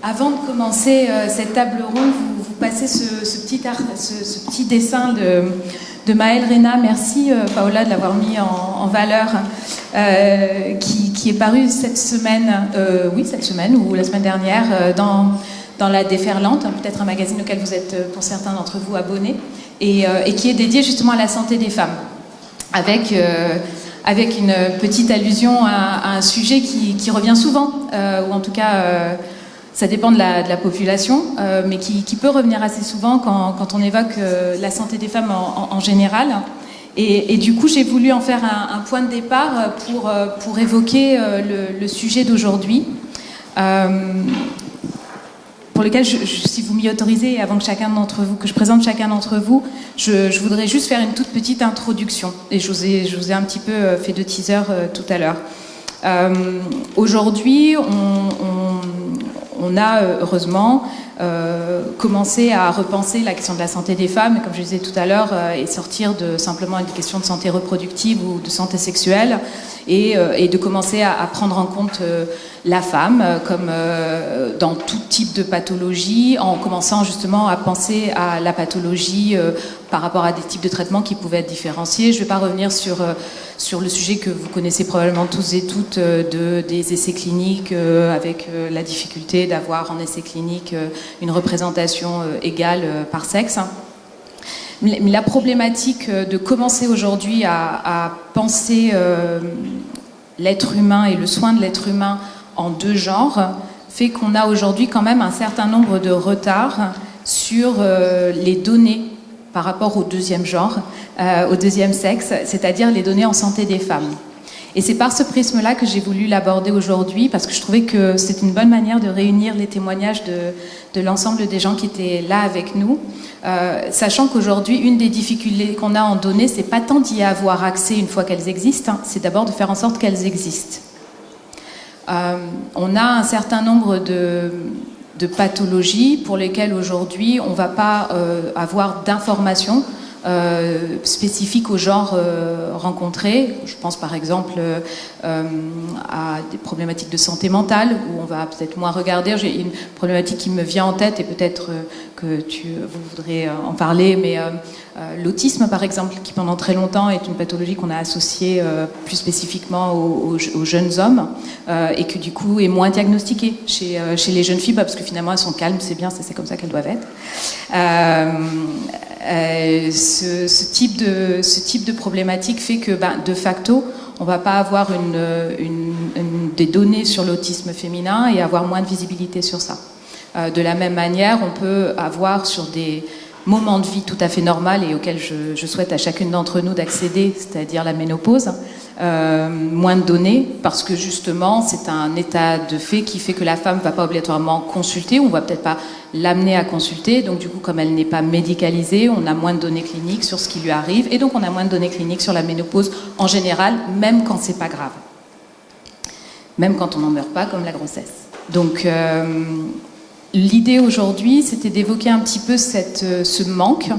Avant de commencer cette table ronde, vous passez ce petit dessin de Maëlle Reyna. Merci Paola de l'avoir mis en valeur, qui est paru cette semaine ou la semaine dernière dans La Déferlante, peut-être un magazine auquel vous êtes pour certains d'entre vous abonnés, et qui est dédié justement à la santé des femmes, avec une petite allusion à un sujet qui revient souvent, ou en tout cas ça dépend de la population, mais qui peut revenir assez souvent quand on évoque la santé des femmes en général. Et du coup, j'ai voulu en faire un point de départ pour évoquer le sujet d'aujourd'hui, pour lequel, si vous m'y autorisez, avant que je présente chacun d'entre vous, je voudrais juste faire une toute petite introduction. Et je vous ai un petit peu fait de teaser tout à l'heure. Aujourd'hui, on a heureusement commencé à repenser la question de la santé des femmes, comme je disais tout à l'heure, et sortir de simplement une question de santé reproductive ou de santé sexuelle, et de commencer à prendre en compte la femme comme dans tout type de pathologie, en commençant justement à penser à la pathologie par rapport à des types de traitements qui pouvaient être différenciés. Je ne vais pas revenir sur le sujet que vous connaissez probablement tous et toutes des essais cliniques, avec la difficulté d'avoir en essai clinique une représentation égale par sexe. Mais la problématique de commencer aujourd'hui à penser l'être humain et le soin de l'être humain en deux genres fait qu'on a aujourd'hui quand même un certain nombre de retards sur les données par rapport au deuxième genre, au deuxième sexe, c'est-à-dire les données en santé des femmes. Et c'est par ce prisme-là que j'ai voulu l'aborder aujourd'hui, parce que je trouvais que c'est une bonne manière de réunir les témoignages de l'ensemble des gens qui étaient là avec nous, sachant qu'aujourd'hui, une des difficultés qu'on a en données, c'est pas tant d'y avoir accès une fois qu'elles existent, c'est d'abord de faire en sorte qu'elles existent. On a un certain nombre de pathologies pour lesquelles aujourd'hui on ne va pas avoir d'informations spécifiques au genre rencontré. Je pense par exemple à des problématiques de santé mentale, où on va peut-être moins regarder. J'ai une problématique qui me vient en tête, et peut-être que vous voudrez en parler, mais l'autisme par exemple, qui pendant très longtemps est une pathologie qu'on a associée plus spécifiquement aux jeunes hommes, et que du coup est moins diagnostiquée chez les jeunes filles, parce que finalement elles sont calmes, c'est bien, c'est comme ça qu'elles doivent être. Ce type de problématique fait que de facto on ne va pas avoir des données sur l'autisme féminin et avoir moins de visibilité sur ça. De la même manière, on peut avoir sur des moments de vie tout à fait normal et auxquels je souhaite à chacune d'entre nous d'accéder, c'est-à-dire la ménopause, moins de données, parce que justement c'est un état de fait qui fait que la femme ne va pas obligatoirement consulter, on ne va peut-être pas l'amener à consulter, donc du coup comme elle n'est pas médicalisée, on a moins de données cliniques sur ce qui lui arrive, et donc on a moins de données cliniques sur la ménopause en général, même quand c'est pas grave, même quand on n'en meurt pas, comme la grossesse. Donc l'idée aujourd'hui, c'était d'évoquer un petit peu ce manque,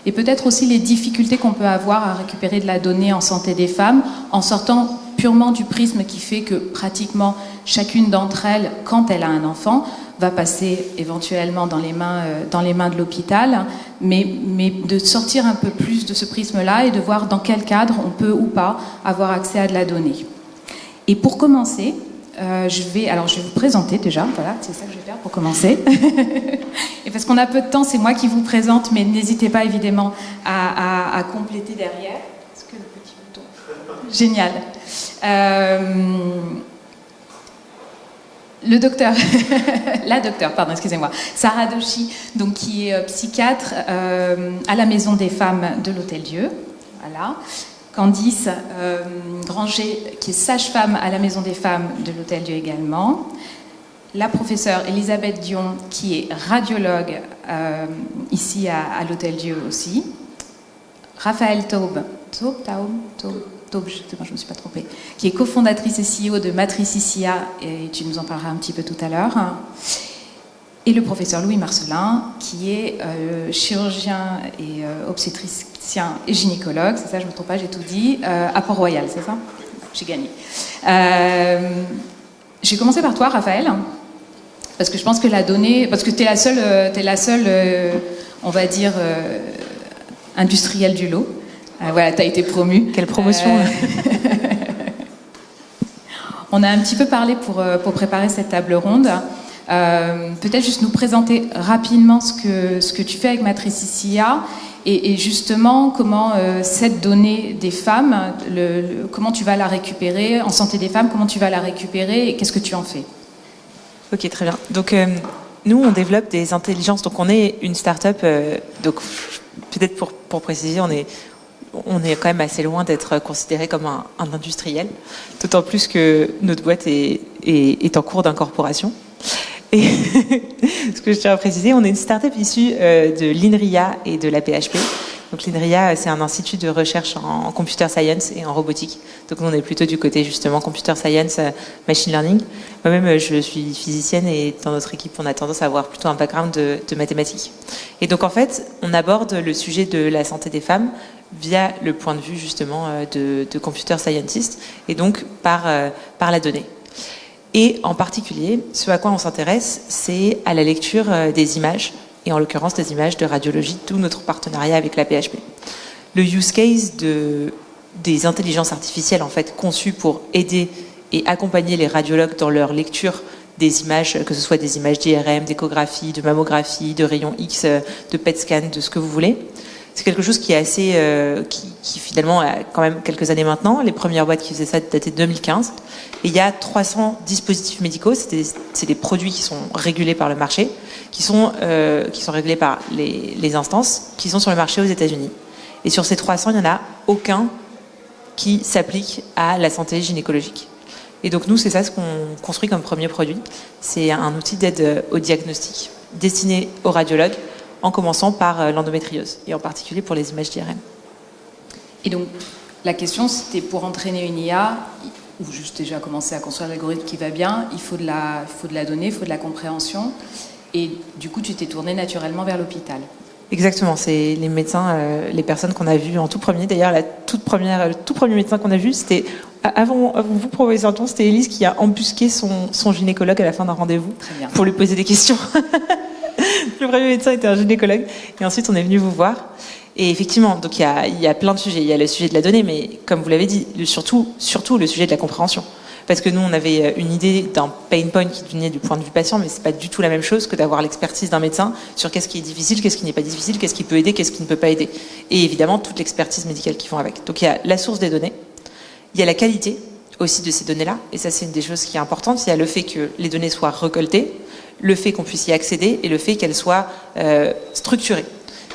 et peut-être aussi les difficultés qu'on peut avoir à récupérer de la donnée en santé des femmes, en sortant purement du prisme qui fait que pratiquement chacune d'entre elles, quand elle a un enfant, va passer éventuellement dans les mains de l'hôpital, mais de sortir un peu plus de ce prisme-là et de voir dans quel cadre on peut ou pas avoir accès à de la donnée. Et pour commencer, je vais vous présenter déjà, voilà, c'est ça que je vais faire pour commencer. Et parce qu'on a peu de temps, c'est moi qui vous présente, mais n'hésitez pas évidemment à compléter derrière. Est-ce que le petit bouton ? Génial. La docteure, excusez-moi, Sarah Doshi, donc qui est psychiatre à la Maison des Femmes de l'Hôtel-Dieu, voilà. Candice Granger, qui est sage-femme à la Maison des Femmes de l'Hôtel-Dieu également. La professeure Elisabeth Dion, qui est radiologue ici à l'Hôtel-Dieu aussi. Raphaël Taube, je ne me suis pas trompée, qui est cofondatrice et CEO de Matrice ICIA, et tu nous en parleras un petit peu tout à l'heure. Et le professeur Louis Marcelin, qui est chirurgien et obstétricien et gynécologue, c'est ça, je ne me trompe pas, j'ai tout dit, à Port-Royal, c'est ça ? J'ai gagné. Je vais commencer par toi, Raphaël. Parce que je pense que la donnée, parce que t'es la seule, on va dire, industrielle du lot. Voilà, t'as été promue. Quelle promotion. On a un petit peu parlé pour préparer cette table ronde. Peut-être juste nous présenter rapidement ce que tu fais avec Matricicia et justement comment cette donnée des femmes, comment tu vas la récupérer en santé des femmes, comment tu vas la récupérer et qu'est-ce que tu en fais. Ok, très bien. Donc, nous, on développe des intelligences. Donc, on est une start-up. Donc, peut-être pour préciser, on est quand même assez loin d'être considéré comme un industriel. D'autant plus que notre boîte est en cours d'incorporation. Et ce que je tiens à préciser, on est une start-up issue de l'INRIA et de la PHP. Donc l'INRIA, c'est un institut de recherche en computer science et en robotique. Donc nous, on est plutôt du côté justement computer science, machine learning. Moi-même, je suis physicienne et dans notre équipe, on a tendance à avoir plutôt un background de mathématiques. Et donc en fait, on aborde le sujet de la santé des femmes via le point de vue justement de computer scientist et donc par la donnée. Et en particulier, ce à quoi on s'intéresse, c'est à la lecture des images, et en l'occurrence des images de radiologie, d'où notre partenariat avec la PHP. Le use case des intelligences artificielles en fait conçues pour aider et accompagner les radiologues dans leur lecture des images, que ce soit des images d'IRM, d'échographie, de mammographie, de rayons X, de PET scan, de ce que vous voulez. C'est quelque chose qui est assez, qui finalement a quand même quelques années maintenant. Les premières boîtes qui faisaient ça dataient de 2015. Et il y a 300 dispositifs médicaux, c'est des produits qui sont régulés par le marché, qui sont régulés par les instances, qui sont sur le marché aux États-Unis. Et sur ces 300, il n'y en a aucun qui s'applique à la santé gynécologique. Et donc nous, c'est ça ce qu'on construit comme premier produit. C'est un outil d'aide au diagnostic destiné aux radiologues, en commençant par l'endométriose, et en particulier pour les images d'IRM. Et donc, la question, c'était pour entraîner une IA, ou juste déjà commencer à construire l'algorithme qui va bien, il faut de la donnée, il faut de la compréhension, et du coup, tu t'es tourné naturellement vers l'hôpital. Exactement, c'est les médecins, les personnes qu'on a vues en tout premier. D'ailleurs, le tout premier médecin qu'on a vu, c'était, avant vous, professeur Thon, c'était Élise qui a embusqué son gynécologue à la fin d'un rendez-vous pour lui poser des questions. Le premier médecin était un gynécologue. Et ensuite, on est venu vous voir. Et effectivement, donc il y a plein de sujets. Il y a le sujet de la donnée, mais comme vous l'avez dit, surtout le sujet de la compréhension. Parce que nous, on avait une idée d'un pain point qui venait du point de vue patient, mais c'est pas du tout la même chose que d'avoir l'expertise d'un médecin sur qu'est-ce qui est difficile, qu'est-ce qui n'est pas difficile, qu'est-ce qui peut aider, qu'est-ce qui ne peut pas aider. Et évidemment, toute l'expertise médicale qui vont avec. Donc il y a la source des données, il y a la qualité aussi de ces données-là, et ça c'est une des choses qui est importante. Il y a le fait que les données soient récoltées, le fait qu'on puisse y accéder et le fait qu'elles soient structurées.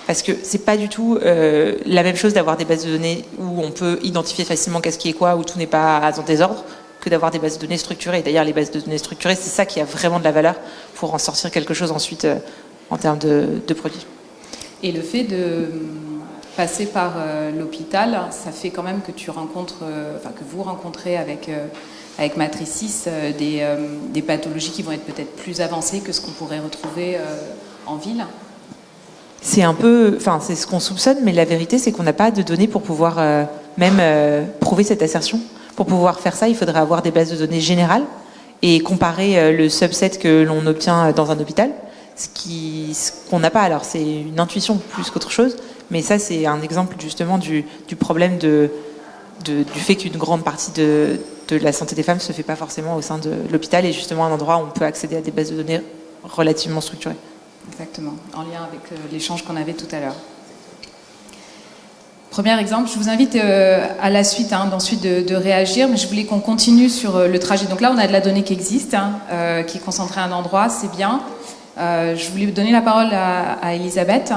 Parce que c'est pas du tout la même chose d'avoir des bases de données où on peut identifier facilement qu'est-ce qui est quoi, où tout n'est pas dans désordre, que d'avoir des bases de données structurées. D'ailleurs, les bases de données structurées, c'est ça qui a vraiment de la valeur pour en sortir quelque chose ensuite en termes de produits. Et le fait de passer par l'hôpital, ça fait quand même que tu rencontres, que vous rencontrez avec Matricis des pathologies qui vont être peut-être plus avancées que ce qu'on pourrait retrouver en ville. C'est c'est ce qu'on soupçonne, mais la vérité, c'est qu'on n'a pas de données pour pouvoir prouver cette assertion. Pour pouvoir faire ça, il faudrait avoir des bases de données générales et comparer le subset que l'on obtient dans un hôpital, ce qu'on n'a pas. Alors, c'est une intuition plus qu'autre chose, mais ça, c'est un exemple justement du problème du fait qu'une grande partie de la santé des femmes se fait pas forcément au sein de l'hôpital et justement un endroit où on peut accéder à des bases de données relativement structurées. Exactement, en lien avec l'échange qu'on avait tout à l'heure. Premier exemple, je vous invite à la suite, d'ensuite de réagir, mais je voulais qu'on continue sur le trajet. Donc là, on a de la donnée qui existe, qui est concentrée à un endroit, c'est bien. Je voulais vous donner la parole à Elisabeth.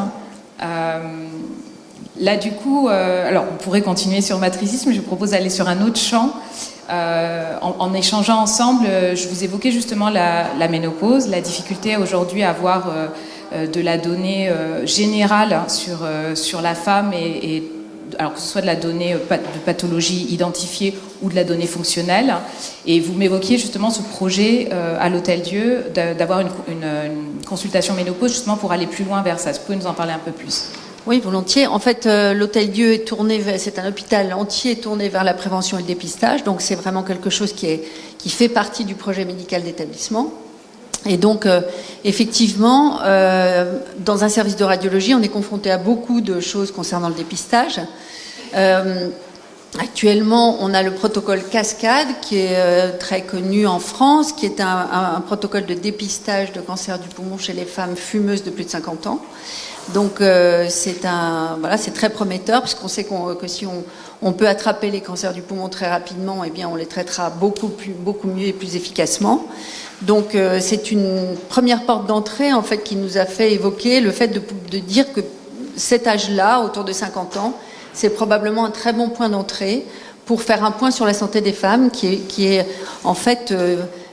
Là, du coup, alors on pourrait continuer sur Matricis, mais je vous propose d'aller sur un autre champ. En échangeant ensemble, je vous évoquais justement la ménopause, la difficulté aujourd'hui à avoir de la donnée générale sur la femme et alors que ce soit de la donnée de pathologie identifiée ou de la donnée fonctionnelle. Et vous m'évoquiez justement ce projet à l'Hôtel-Dieu d'avoir une consultation ménopause justement pour aller plus loin vers ça. Est-ce que vous pouvez nous en parler un peu plus ? Oui, volontiers. En fait, l'Hôtel-Dieu est tourné c'est un hôpital entier tourné vers la prévention et le dépistage. Donc, c'est vraiment quelque chose qui fait partie du projet médical d'établissement. Et donc, effectivement, dans un service de radiologie, on est confronté à beaucoup de choses concernant le dépistage. Actuellement, on a le protocole Cascade qui est très connu en France, qui est un protocole de dépistage de cancer du poumon chez les femmes fumeuses de plus de 50 ans. Donc c'est très prometteur puisqu'on sait que si on peut attraper les cancers du poumon très rapidement, eh bien on les traitera beaucoup mieux et plus efficacement. Donc c'est une première porte d'entrée en fait qui nous a fait évoquer le fait de dire que cet âge-là, autour de 50 ans, c'est probablement un très bon point d'entrée pour faire un point sur la santé des femmes qui est en fait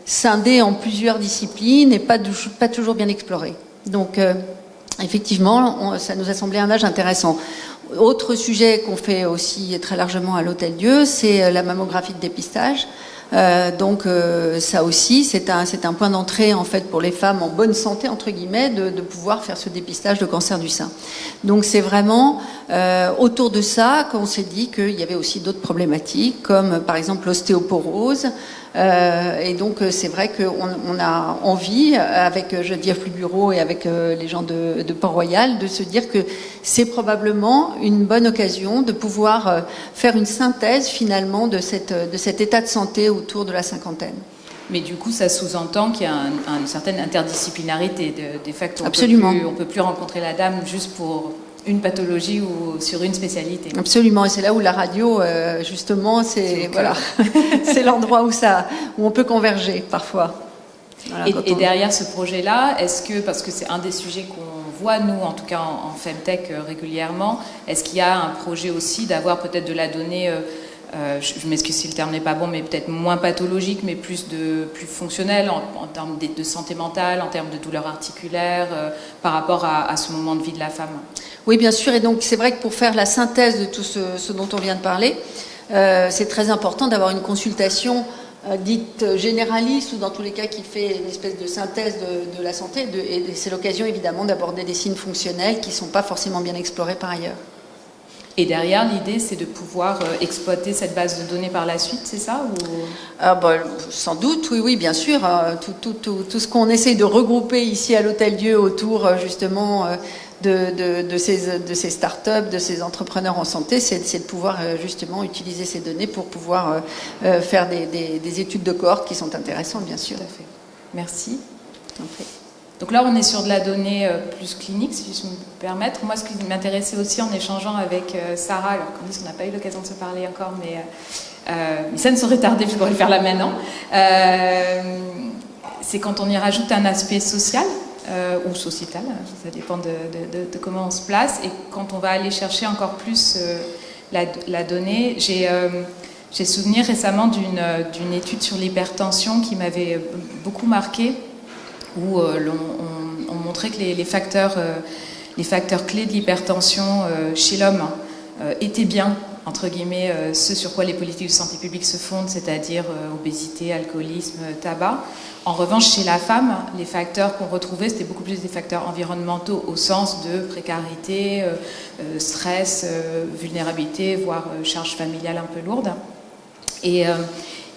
scindée en plusieurs disciplines et pas toujours bien explorée. Donc effectivement, ça nous a semblé un âge intéressant. Autre sujet qu'on fait aussi très largement à l'Hôtel-Dieu, c'est la mammographie de dépistage. Ça aussi, c'est un point d'entrée en fait pour les femmes en bonne santé entre guillemets de pouvoir faire ce dépistage de cancer du sein. Donc c'est vraiment autour de ça qu'on s'est dit qu'il y avait aussi d'autres problématiques comme par exemple l'ostéoporose. Et donc c'est vrai qu'on a envie avec Geneviève Flubureau et avec les gens de Port-Royal de se dire que c'est probablement une bonne occasion de pouvoir faire une synthèse finalement de cet état de santé autour de la cinquantaine. Mais du coup, ça sous-entend qu'il y a une certaine interdisciplinarité des facteurs. Absolument. On peut plus rencontrer la dame juste pour une pathologie ou sur une spécialité. Absolument, et c'est là où la radio, justement, c'est l'endroit où on peut converger parfois. Voilà, et derrière ce projet-là, parce que c'est un des sujets qu'on voit, nous, en tout cas en Femtech régulièrement, est-ce qu'il y a un projet aussi d'avoir peut-être de la donnée, je m'excuse si le terme n'est pas bon, mais peut-être moins pathologique, mais plus fonctionnel en termes de santé mentale, en termes de douleurs articulaires, par rapport à ce moment de vie de la femme? Oui, bien sûr, et donc c'est vrai que pour faire la synthèse de tout ce dont on vient de parler, c'est très important d'avoir une consultation dite généraliste ou dans tous les cas qui fait une espèce de synthèse de la santé et c'est l'occasion évidemment d'aborder des signes fonctionnels qui ne sont pas forcément bien explorés par ailleurs. Et derrière, l'idée, c'est de pouvoir exploiter cette base de données par la suite, c'est ça sans doute, oui, bien sûr. Tout ce qu'on essaye de regrouper ici à l'Hôtel-Dieu autour justement de ces start-up, de ces entrepreneurs en santé, c'est de pouvoir justement utiliser ces données pour pouvoir faire des études de cohorte qui sont intéressantes, bien sûr. Tout à fait. Merci. Donc là, on est sur de la donnée plus clinique, si je me permettre. Moi, ce qui m'intéressait aussi en échangeant avec Sarah, alors qu'on dit qu'on n'a pas eu l'occasion de se parler encore, mais ça ne saurait tarder, je pourrais le faire là maintenant, c'est quand on y rajoute un aspect social ou sociétal, ça dépend de comment on se place, et quand on va aller chercher encore plus la donnée. J'ai souvenir récemment d'une étude sur l'hypertension qui m'avait beaucoup marquée, où on montrait que les facteurs clés de l'hypertension chez l'homme étaient bien, entre guillemets, ce sur quoi les politiques de santé publique se fondent, c'est-à-dire obésité, alcoolisme, tabac. En revanche, chez la femme, les facteurs qu'on retrouvait, c'était beaucoup plus des facteurs environnementaux au sens de précarité, stress, vulnérabilité, voire charge familiale un peu lourde.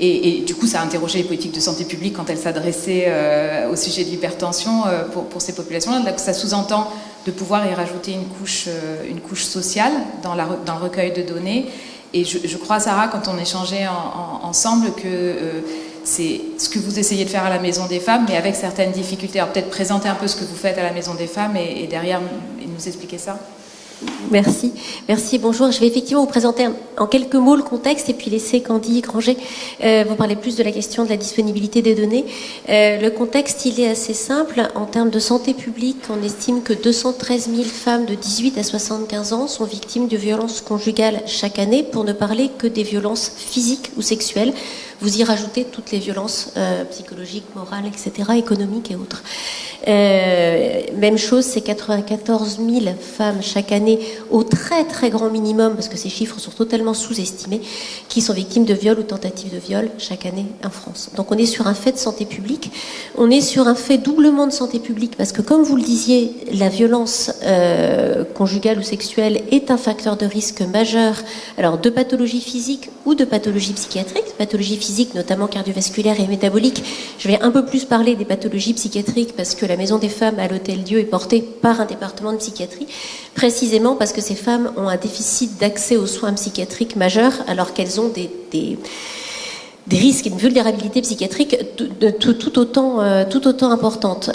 Et du coup, ça a interrogé les politiques de santé publique quand elles s'adressaient au sujet de l'hypertension pour ces populations-là. Donc, ça sous-entend de pouvoir y rajouter une couche sociale dans le recueil de données. Et je crois, Sarah, quand on échangeait ensemble, que c'est ce que vous essayez de faire à la Maison des Femmes, mais avec certaines difficultés. Alors peut-être présenter un peu ce que vous faites à la Maison des Femmes et derrière nous expliquer ça. Merci. Bonjour. Je vais effectivement vous présenter en quelques mots le contexte et puis laisser Candy Granger vous parler plus de la question de la disponibilité des données. Le contexte, il est assez simple. En termes de santé publique, on estime que 213 000 femmes de 18 à 75 ans sont victimes de violences conjugales chaque année, pour ne parler que des violences physiques ou sexuelles. Vous y rajoutez toutes les violences psychologiques, morales, etc., économiques et autres. Même chose, c'est 94 000 femmes chaque année, au très très grand minimum, parce que ces chiffres sont totalement sous-estimés, qui sont victimes de viol ou tentatives de viol chaque année en France. Donc on est sur un fait de santé publique, on est sur un fait doublement de santé publique, parce que comme vous le disiez, la violence conjugale ou sexuelle est un facteur de risque majeur, alors de pathologie physique ou de pathologie psychiatrique. Pathologie physique, physiques, notamment cardiovasculaires et métaboliques. Je vais un peu plus parler des pathologies psychiatriques parce que la Maison des femmes à l'Hôtel-Dieu est portée par un département de psychiatrie, précisément parce que ces femmes ont un déficit d'accès aux soins psychiatriques majeurs alors qu'elles ont des risques et une vulnérabilité psychiatrique tout autant importante.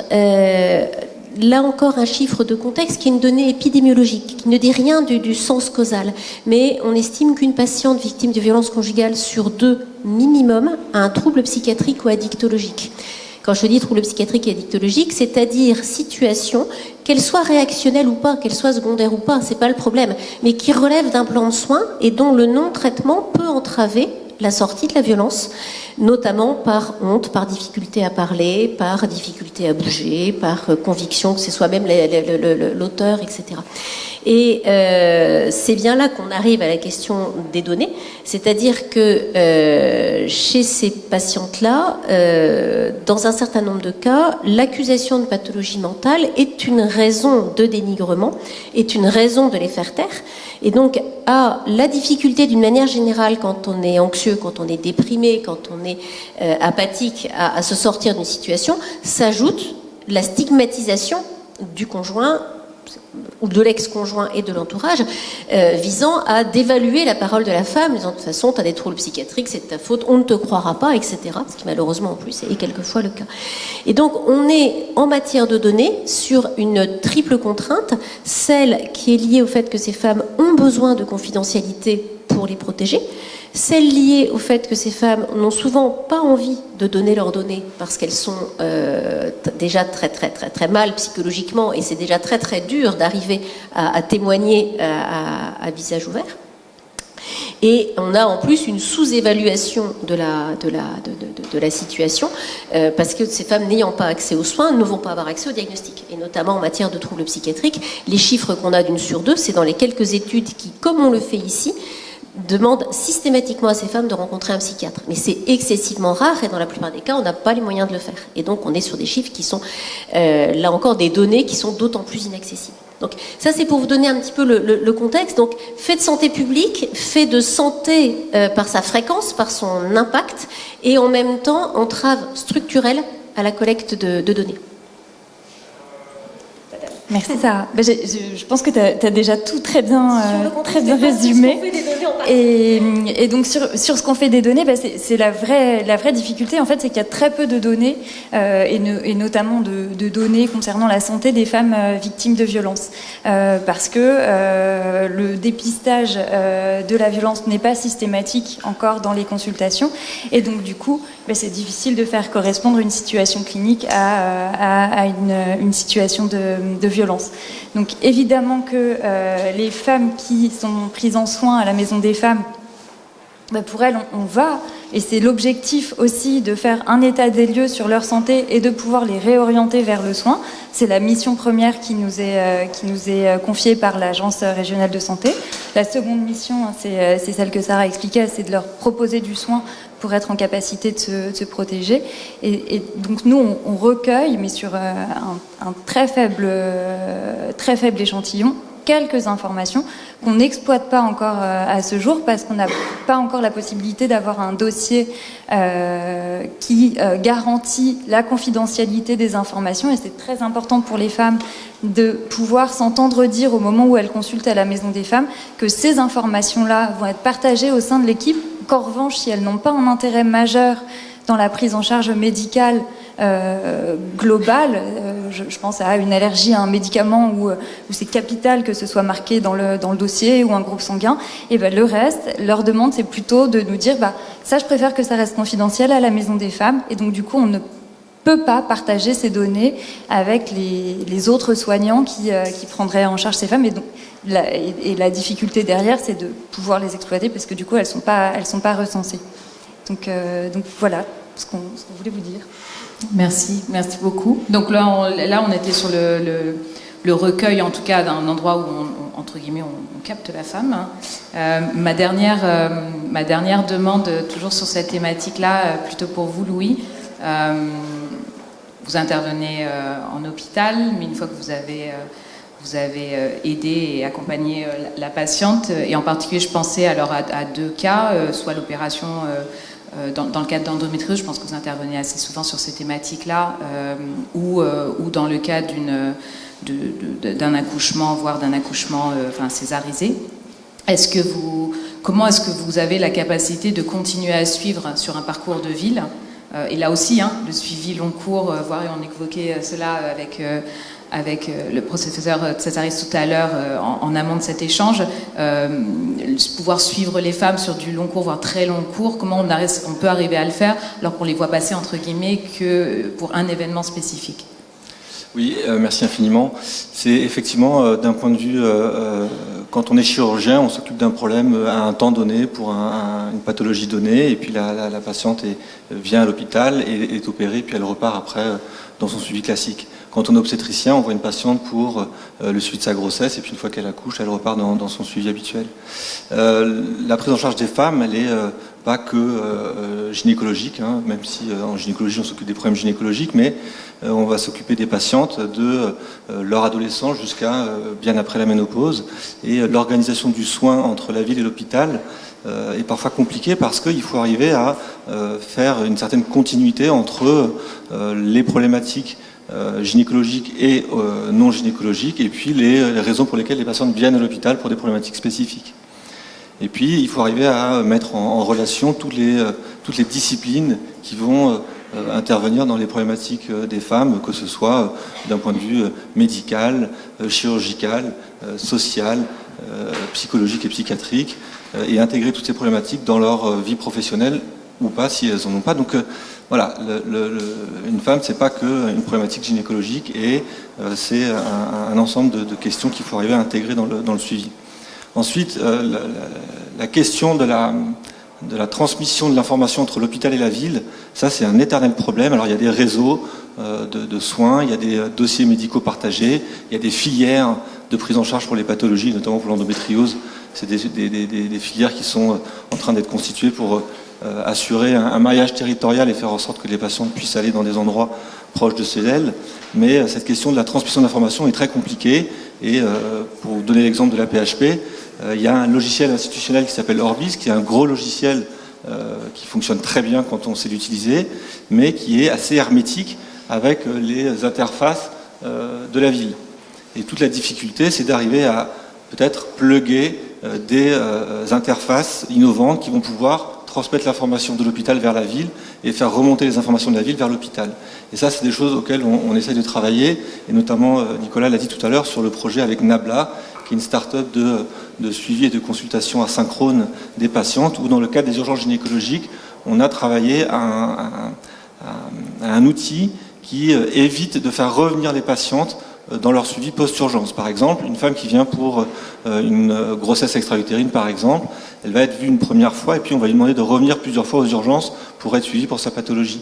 Là encore, un chiffre de contexte qui est une donnée épidémiologique, qui ne dit rien du sens causal. Mais on estime qu'une patiente victime de violences conjugales sur 2 minimum a un trouble psychiatrique ou addictologique. Quand je dis trouble psychiatrique et addictologique, c'est-à-dire situation, qu'elle soit réactionnelle ou pas, qu'elle soit secondaire ou pas, c'est pas le problème, mais qui relève d'un plan de soins et dont le non-traitement peut entraver la sortie de la violence, notamment par honte, par difficulté à parler, par difficulté à bouger, par conviction que c'est soi-même l'auteur, etc. Et c'est bien là qu'on arrive à la question des données, c'est-à-dire que chez ces patientes-là, dans un certain nombre de cas, l'accusation de pathologie mentale est une raison de dénigrement, est une raison de les faire taire, et donc à la difficulté d'une manière générale quand on est anxieux, quand on est déprimé, quand on est apathique à se sortir d'une situation, s'ajoute la stigmatisation du conjoint ou de l'ex-conjoint et de l'entourage, visant à dévaluer la parole de la femme, disant de toute façon, tu as des troubles psychiatriques, c'est de ta faute, on ne te croira pas, etc. Ce qui malheureusement en plus est quelquefois le cas. Et donc on est en matière de données sur une triple contrainte, celle qui est liée au fait que ces femmes ont besoin de confidentialité pour les protéger, celle liée au fait que ces femmes n'ont souvent pas envie de donner leurs données parce qu'elles sont déjà très mal psychologiquement et c'est déjà très dur d'arriver à témoigner à visage ouvert. Et on a en plus une sous-évaluation de la situation parce que ces femmes n'ayant pas accès aux soins ne vont pas avoir accès au diagnostic. Et notamment en matière de troubles psychiatriques, les chiffres qu'on a d'1 sur 2, c'est dans les quelques études qui, comme on le fait ici, demande systématiquement à ces femmes de rencontrer un psychiatre. Mais c'est excessivement rare et dans la plupart des cas, on n'a pas les moyens de le faire. Et donc, on est sur des chiffres qui sont, là encore, des données qui sont d'autant plus inaccessibles. Donc, ça, c'est pour vous donner un petit peu le contexte. Donc, fait de santé publique, fait de santé par sa fréquence, par son impact, et en même temps, entrave structurelle à la collecte de données. Merci Sarah. Je pense que tu as déjà tout très bien résumé. Et donc sur ce qu'on fait des données, c'est la vraie difficulté en fait, c'est qu'il y a très peu de données et notamment de données concernant la santé des femmes victimes de violences, parce que le dépistage de la violence n'est pas systématique encore dans les consultations, et donc du coup, c'est difficile de faire correspondre une situation clinique à une situation de violence. Donc évidemment que les femmes qui sont prises en soin à la Maison des femmes, pour elles, on va, et c'est l'objectif aussi de faire un état des lieux sur leur santé et de pouvoir les réorienter vers le soin. C'est la mission première qui nous est confiée par l'Agence régionale de santé. La seconde mission, c'est celle que Sarah expliquait, c'est de leur proposer du soin pour être en capacité de se protéger. Et donc nous, on recueille, mais sur un très faible échantillon, quelques informations qu'on n'exploite pas encore à ce jour parce qu'on n'a pas encore la possibilité d'avoir un dossier qui garantit la confidentialité des informations, et c'est très important pour les femmes de pouvoir s'entendre dire au moment où elles consultent à la Maison des femmes que ces informations-là vont être partagées au sein de l'équipe, qu'en revanche, si elles n'ont pas un intérêt majeur dans la prise en charge médicale globale, je pense à une allergie à un médicament où c'est capital que ce soit marqué dans le dossier ou un groupe sanguin, et le reste, leur demande, c'est plutôt de nous dire ça, je préfère que ça reste confidentiel à la Maison des femmes, et donc du coup, on ne peut pas partager ces données avec les autres soignants qui prendraient en charge ces femmes, et donc la difficulté derrière, c'est de pouvoir les exploiter parce que du coup, elles sont pas recensées. Donc voilà ce qu'on voulait vous dire. Merci beaucoup. Donc là, on était sur le recueil, en tout cas, d'un endroit où entre guillemets, on capte la femme. Ma dernière demande, toujours sur cette thématique-là, plutôt pour vous, Louis. Vous intervenez en hôpital, mais une fois que vous avez aidé et accompagné la patiente, et en particulier, je pensais alors à 2 cas, soit l'opération dans le cadre d'endométriose, je pense que vous intervenez assez souvent sur ces thématiques-là, ou dans le cas d'un accouchement, voire d'un accouchement césarisé. Comment est-ce que vous avez la capacité de continuer à suivre sur un parcours de ville, et là aussi, le suivi long cours, voire on évoquait cela avec le professeur Césaris tout à l'heure en amont de cet échange, pouvoir suivre les femmes sur du long cours, voire très long cours, comment on peut arriver à le faire alors qu'on les voit passer entre guillemets que pour un événement spécifique? Oui, merci infiniment. C'est effectivement d'un point de vue, quand on est chirurgien, on s'occupe d'un problème à un temps donné pour une pathologie donnée, et puis la patiente vient à l'hôpital et est opérée, puis elle repart après dans son suivi classique. Quand on est obstétricien, on voit une patiente pour le suivi de sa grossesse, et puis une fois qu'elle accouche, elle repart dans son suivi habituel. La prise en charge des femmes, elle est pas que gynécologique, même si en gynécologie on s'occupe des problèmes gynécologiques, mais on va s'occuper des patientes de leur adolescence jusqu'à bien après la ménopause. Et l'organisation du soin entre la ville et l'hôpital est parfois compliquée parce qu'il faut arriver à faire une certaine continuité entre les problématiques gynécologiques et non gynécologiques, et puis les raisons pour lesquelles les patientes viennent à l'hôpital pour des problématiques spécifiques. Et puis, il faut arriver à mettre en relation toutes les disciplines qui vont intervenir dans les problématiques des femmes, que ce soit d'un point de vue médical, chirurgical, social, psychologique et psychiatrique, et intégrer toutes ces problématiques dans leur vie professionnelle ou pas, si elles n'en ont pas. Donc voilà, une femme, c'est pas qu'une problématique gynécologique, et c'est un ensemble de questions qu'il faut arriver à intégrer dans le suivi. Ensuite, la question de la transmission de l'information entre l'hôpital et la ville, ça c'est un éternel problème. Alors il y a des réseaux de soins, il y a des dossiers médicaux partagés, il y a des filières de prise en charge pour les pathologies, notamment pour l'endométriose. C'est des filières qui sont en train d'être constituées pour assurer un maillage territorial et faire en sorte que les patients puissent aller dans des endroits proches de chez elles. Mais cette question de la transmission de l'information est très compliquée. Et pour vous donner l'exemple de la PHP, il y a un logiciel institutionnel qui s'appelle Orbis, qui est un gros logiciel qui fonctionne très bien quand on sait l'utiliser, mais qui est assez hermétique avec les interfaces de la ville. Et toute la difficulté, c'est d'arriver à peut-être plugger des interfaces innovantes qui vont pouvoir transmettre l'information de l'hôpital vers la ville et faire remonter les informations de la ville vers l'hôpital. Et ça, c'est des choses auxquelles on essaie de travailler, et notamment, Nicolas l'a dit tout à l'heure, sur le projet avec Nabla, qui est une start-up de suivi et de consultation asynchrone des patientes, où dans le cadre des urgences gynécologiques, on a travaillé à un outil qui évite de faire revenir les patientes dans leur suivi post-urgence. Par exemple, une femme qui vient pour une grossesse extra-utérine, par exemple, elle va être vue une première fois, et puis on va lui demander de revenir plusieurs fois aux urgences pour être suivie pour sa pathologie.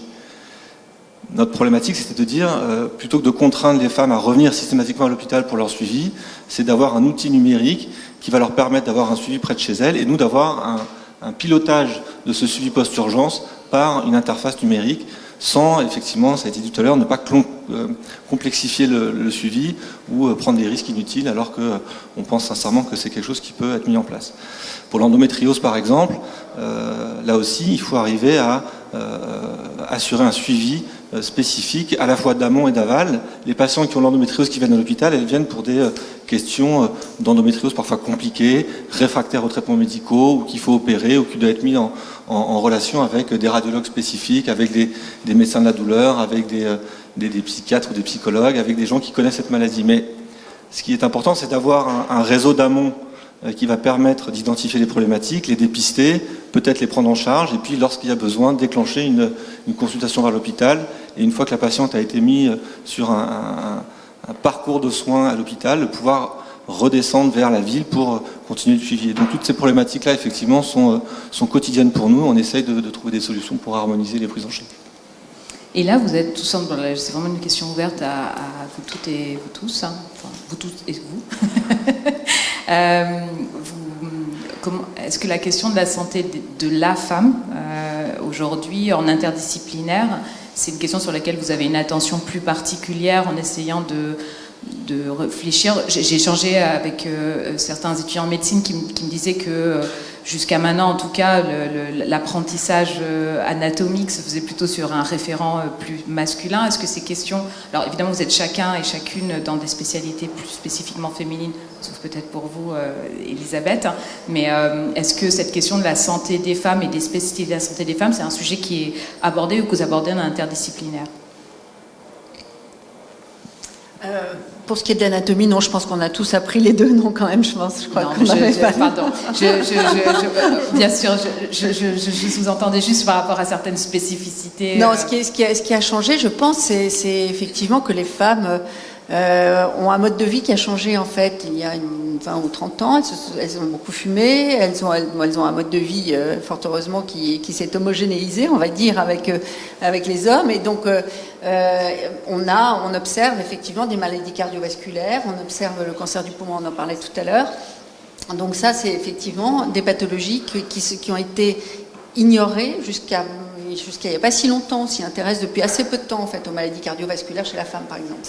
Notre problématique, c'était de dire, plutôt que de contraindre les femmes à revenir systématiquement à l'hôpital pour leur suivi, c'est d'avoir un outil numérique qui va leur permettre d'avoir un suivi près de chez elles, et nous d'avoir un pilotage de ce suivi post-urgence par une interface numérique, sans, effectivement, ça a été dit tout à l'heure, ne pas complexifier le suivi ou prendre des risques inutiles, alors qu'on pense sincèrement que c'est quelque chose qui peut être mis en place. Pour l'endométriose, par exemple, là aussi, il faut arriver à assurer un suivi spécifique, à la fois d'amont et d'aval. Les patients qui ont l'endométriose qui viennent à l'hôpital, elles viennent pour des questions d'endométriose parfois compliquées, réfractaires aux traitements médicaux, ou qu'il faut opérer, ou qui doivent être mis en relation avec des radiologues spécifiques, avec des médecins de la douleur, avec des psychiatres ou des psychologues, avec des gens qui connaissent cette maladie. Mais ce qui est important, c'est d'avoir un réseau d'amont qui va permettre d'identifier les problématiques, les dépister, peut-être les prendre en charge, et puis lorsqu'il y a besoin, déclencher une consultation vers l'hôpital. Et une fois que la patiente a été mise sur un parcours de soins à l'hôpital, pouvoir redescendre vers la ville pour continuer le suivi. Et donc toutes ces problématiques-là, effectivement, sont quotidiennes pour nous. On essaye de trouver des solutions pour harmoniser les prises en charge. Et là, vous êtes tous ensemble, c'est vraiment une question ouverte à vous toutes et vous tous, enfin vous toutes et vous. Est-ce que la question de la santé de la femme, aujourd'hui, en interdisciplinaire, c'est une question sur laquelle vous avez une attention plus particulière en essayant de réfléchir? J'ai échangé avec certains étudiants en médecine qui me disaient que jusqu'à maintenant, en tout cas, l'apprentissage anatomique se faisait plutôt sur un référent plus masculin. Est-ce que ces questions... Alors évidemment, vous êtes chacun et chacune dans des spécialités plus spécifiquement féminines, sauf peut-être pour vous, Elisabeth, mais est-ce que cette question de la santé des femmes et des spécificités de la santé des femmes, c'est un sujet qui est abordé ou que vous abordez en interdisciplinaire? Pour ce qui est de l'anatomie, non, je pense qu'on a tous appris les deux, non, quand même, je crois qu'on n'avait pas... Pardon, bien sûr, je sous-entendais juste par rapport à certaines spécificités. Non, ce qui a changé, je pense, c'est effectivement que les femmes ont un mode de vie qui a changé, en fait. Il y a 20 ou 30 ans, elles ont beaucoup fumé, elles ont un mode de vie, fort heureusement, qui s'est homogénéisé, on va dire, avec les hommes. Et donc, on observe effectivement des maladies cardiovasculaires, on observe le cancer du poumon, on en parlait tout à l'heure. Donc ça, c'est effectivement des pathologies qui ont été ignorées jusqu'à il n'y a pas si longtemps. On s'y intéresse depuis assez peu de temps, en fait, aux maladies cardiovasculaires chez la femme, par exemple.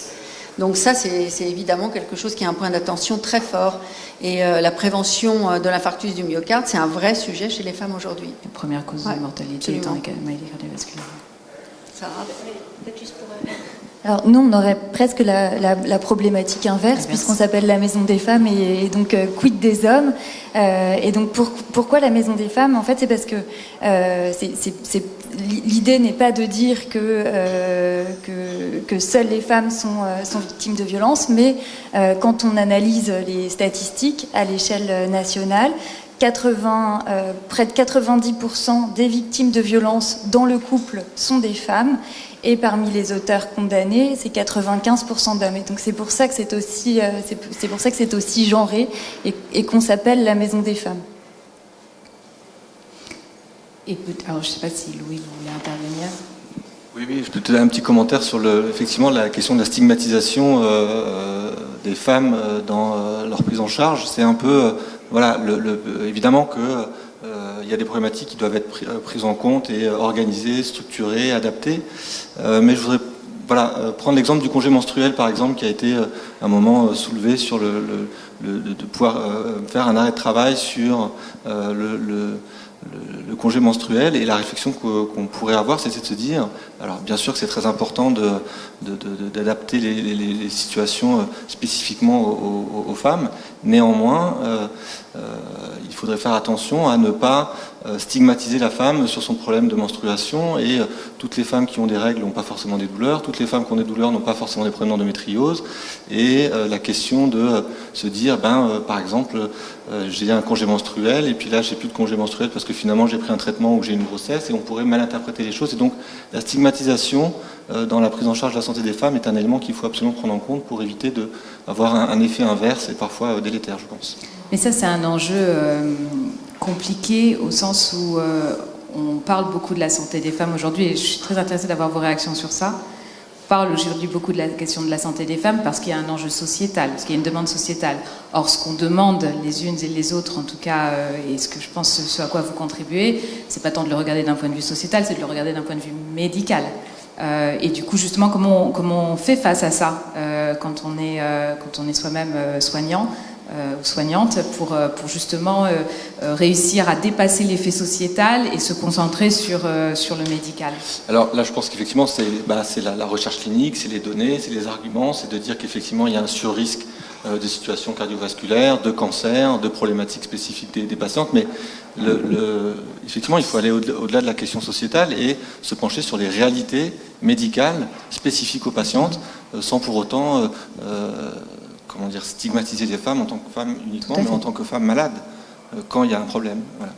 Donc ça, c'est évidemment quelque chose qui est un point d'attention très fort. Et la prévention de l'infarctus du myocarde, c'est un vrai sujet chez les femmes aujourd'hui. La première cause de mortalité étant les maladies cardiovasculaires. Sarah, peut-être juste pour... Alors nous, on aurait presque la problématique inverse, puisqu'on s'appelle la Maison des femmes et donc quid des hommes. Et donc pourquoi la Maison des femmes? En fait, c'est parce que l'idée n'est pas de dire que seules les femmes sont victimes de violences, mais quand on analyse les statistiques à l'échelle nationale, près de 90% des victimes de violences dans le couple sont des femmes. Et parmi les auteurs condamnés, c'est 95% d'hommes. Et donc c'est pour ça que c'est aussi genré et qu'on s'appelle la Maison des femmes. Alors je ne sais pas si Louis voulait intervenir. Oui, je peux te donner un petit commentaire sur effectivement la question de la stigmatisation des femmes dans leur prise en charge. C'est un peu, évidemment que il y a des problématiques qui doivent être prises en compte et organisées, structurées, adaptées. Mais je voudrais prendre l'exemple du congé menstruel, par exemple, qui a été un moment soulevé sur de pouvoir faire un arrêt de travail sur le congé menstruel. Et la réflexion qu'on pourrait avoir, c'est de se dire, alors bien sûr que c'est très important d'adapter les situations spécifiquement aux femmes, néanmoins, il faudrait faire attention à ne pas stigmatiser la femme sur son problème de menstruation, et toutes les femmes qui ont des règles n'ont pas forcément des douleurs, toutes les femmes qui ont des douleurs n'ont pas forcément des problèmes d'endométriose, et la question de se dire, par exemple, j'ai un congé menstruel, et puis là j'ai plus de congé menstruel parce que finalement j'ai pris un traitement ou j'ai une grossesse, et on pourrait mal interpréter les choses, et donc la stigmatisation dans la prise en charge de la santé des femmes est un élément qu'il faut absolument prendre en compte pour éviter d'avoir un effet inverse et parfois délétère, je pense. Mais ça, c'est un enjeu compliqué au sens où on parle beaucoup de la santé des femmes aujourd'hui, et je suis très intéressée d'avoir vos réactions sur ça. On parle aujourd'hui beaucoup de la question de la santé des femmes parce qu'il y a un enjeu sociétal, parce qu'il y a une demande sociétale. Or, ce qu'on demande les unes et les autres, en tout cas, et ce que je pense, ce à quoi vous contribuez, c'est pas tant de le regarder d'un point de vue sociétal, c'est de le regarder d'un point de vue médical. Et du coup, justement, comment on fait face à ça quand on est soi-même soignant ou soignante pour justement réussir à dépasser l'effet sociétal et se concentrer sur le médical? Alors là, je pense qu'effectivement, c'est la recherche clinique, c'est les données, c'est les arguments, c'est de dire qu'effectivement, il y a un surrisque de situations cardiovasculaires, de cancers, de problématiques spécifiques des patientes, mais effectivement, il faut aller au-delà de la question sociétale et se pencher sur les réalités médicales spécifiques aux patientes, sans pour autant stigmatiser les femmes en tant que femmes uniquement, mais en tant que femmes malades, quand il y a un problème. Voilà.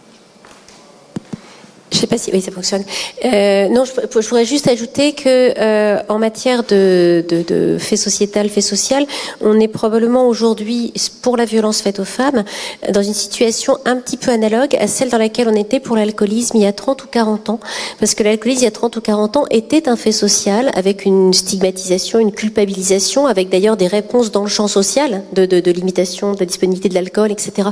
Je ne sais pas si oui, ça fonctionne. Non, je voudrais juste ajouter que en matière de fait sociétal, fait social, on est probablement aujourd'hui, pour la violence faite aux femmes, dans une situation un petit peu analogue à celle dans laquelle on était pour l'alcoolisme il y a 30 ou 40 ans. Parce que l'alcoolisme il y a 30 ou 40 ans était un fait social avec une stigmatisation, une culpabilisation, avec d'ailleurs des réponses dans le champ social de limitation de la disponibilité de l'alcool, etc.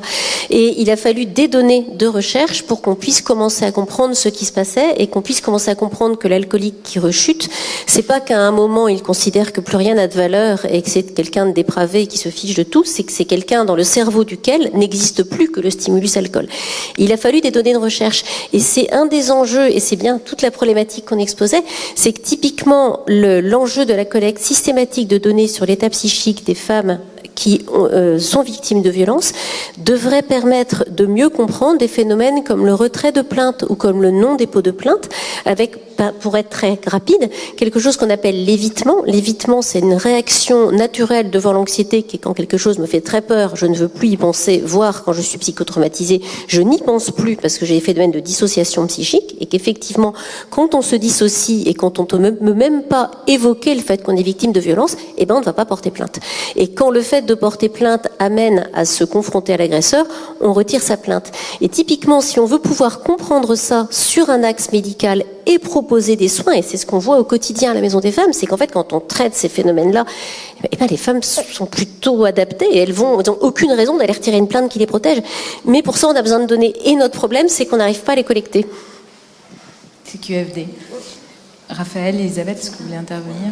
Et il a fallu des données de recherche pour qu'on puisse commencer à comprendre ce qui se passait et qu'on puisse commencer à comprendre que l'alcoolique qui rechute, c'est pas qu'à un moment il considère que plus rien n'a de valeur et que c'est quelqu'un de dépravé et qui se fiche de tout, c'est que c'est quelqu'un dans le cerveau duquel n'existe plus que le stimulus alcool. Il a fallu des données de recherche et c'est un des enjeux, et c'est bien toute la problématique qu'on exposait, c'est que typiquement l'enjeu de la collecte systématique de données sur l'état psychique des femmes qui sont victimes de violences devrait permettre de mieux comprendre des phénomènes comme le retrait de plainte ou comme le non-dépôt de plainte, avec, pour être très rapide, quelque chose qu'on appelle l'évitement. L'évitement, c'est une réaction naturelle devant l'anxiété qui est quand quelque chose me fait très peur, je ne veux plus y penser, voire quand je suis psychotraumatisée, je n'y pense plus parce que j'ai des phénomènes de dissociation psychique et qu'effectivement, quand on se dissocie et quand on ne peut même pas évoquer le fait qu'on est victime de violence, eh ben on ne va pas porter plainte. Et quand le fait de porter plainte amène à se confronter à l'agresseur, on retire sa plainte. Et typiquement, si on veut pouvoir comprendre ça sur un axe médical et proposer des soins, et c'est ce qu'on voit au quotidien à la Maison des Femmes, c'est qu'en fait, quand on traite ces phénomènes-là, eh ben, les femmes sont plutôt adaptées et elles n'ont aucune raison d'aller retirer une plainte qui les protège. Mais pour ça, on a besoin de données. Et notre problème, c'est qu'on n'arrive pas à les collecter. C'est QFD. Raphaël, Elisabeth, est-ce que vous voulez intervenir ?